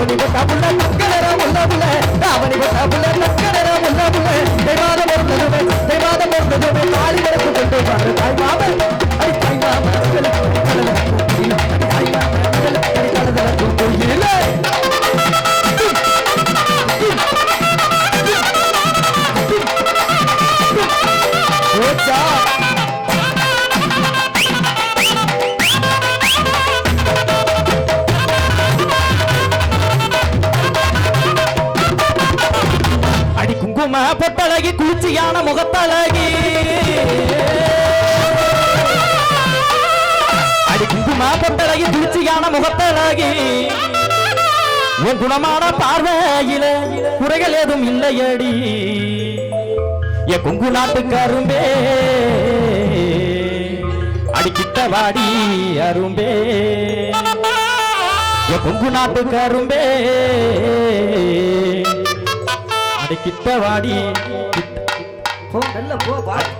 தாவணி பட்டாபுள்ள மக்களர முள்ளபுள்ள தாவணி பட்டாபுள்ள மக்களர முள்ளபுள்ள தேவாதம் ஒருத்ததுமே தாலி எடுத்து கொண்டு பாரு தாய் மாமன் அடி தாய் மாமன் தாய் மாமன் கடதலக்கும் கோயிலே ஓச்சா அடி குங்கும பொட்டழகி குளிர்ச்சியான முகத்தழகி அடி குங்கும பொட்டழகி குளிர்ச்சியான முகத்தழகி உன் குணமான பார்வையில குறைகள் ஏதும் இல்லையடி என் குங்கு நாட்டு கரும்பே அடிக்கிட்ட வாடி அரும்பே என் குங்கு நாட்டு கரும்பே கிட்ட வாடி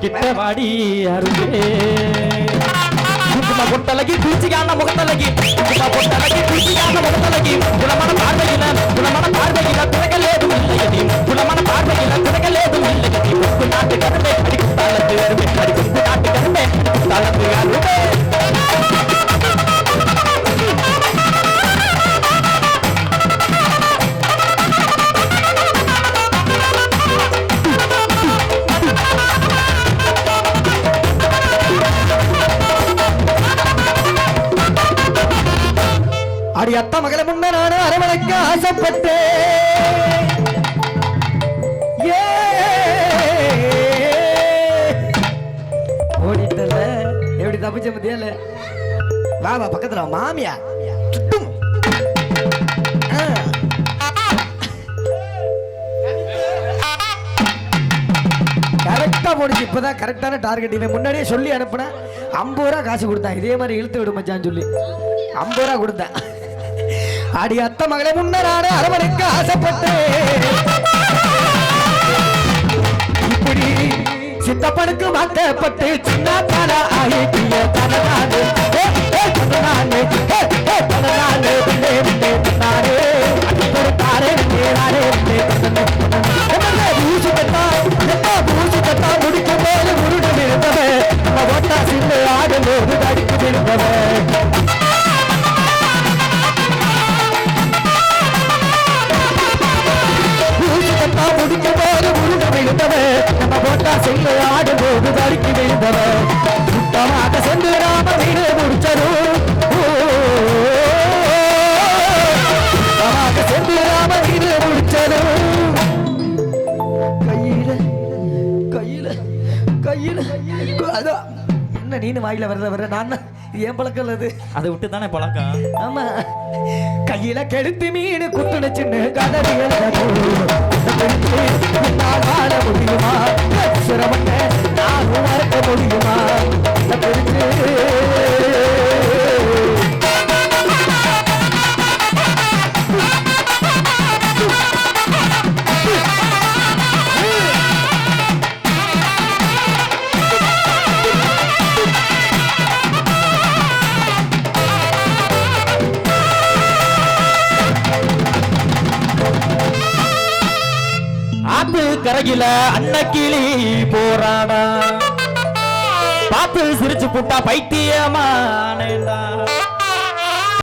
கிட்ட வாடி அருகே குங்கும பொட்டழகி குளிர்ச்சியான முகத்தழகி குங்கும பொட்டழகி குளிர்ச்சியான முகத்தழகி குணமான பார்வையில குறைகள் ஏதும் இல்லையடி குணமான பார்வையில குறைகள் ஏதும் இல்லையடி குங்கு நாட்டு கரும்பே அடிக்கும் தாளத்து அருமை அடி குங்கு நாட்டு கரும்பே தாளத்து அருமை அடி அத்த மகளை முன்ன நானு அரவணைக்க ஆசைப்பட்டேன் ஓடிட்டல எப்படி தப்பிச்ச மத்தியல வாவா பக்கத்துல மாமியா சுட்டும் கரெக்டா போடுச்சு இப்பதான் கரெக்டான டார்கெட் இவன் முன்னாடியே சொல்லி அனுப்புனேன் 50 ரூபா காசு கொடுத்தான் இதே மாதிரி இழுத்து விடு மச்சான்னு சொல்லி 50 ரூபா கொடுத்தேன் அடி அத்த மகளை முன்னரான அரவணைக்க ஆசைப்பட்டேன் இப்படி சித்தப்பனுக்கு மாட்டப்பட்டு சின்ன தானா ஆகிய தனநானே தனநானே தனநானே விட்டே விட்டே தன்னாரே அடிப்பொரு தாரே நேராரே விட்டே தன்னே பூசி தட்டா முடிக்கும் போது முருடன் இருந்தவன் நம்ம ஓட்டா சிந்து ஆடும்போது தடிக்கு இருந்தவன் முடிக்கும் போது முருக விழுந்தவன் நம்ம போட்டா செய்ய ஆடும்போது தடுக்கி விழுந்தவன் சுத்தமாக சென்று ராம வீடு முடிச்சதும் சுத்தமாக சென்று ராம வீடு முடிச்சதும் கையில அதான் என்ன நீனு வாயில வர்ற நான் ஏன் பழக்கம் அது அதை விட்டு தானே பழக்கம் ஆமா கையில கெடுத்து மீன் குத்துன சின்ன கதறி வாழ முடியுமா சிரமத்தை நானும் மறக்க முடியுமா கரையில அன்னக்கிளி போராடா பார்த்து சிரிச்சு புட்டா பைத்தியமானேடா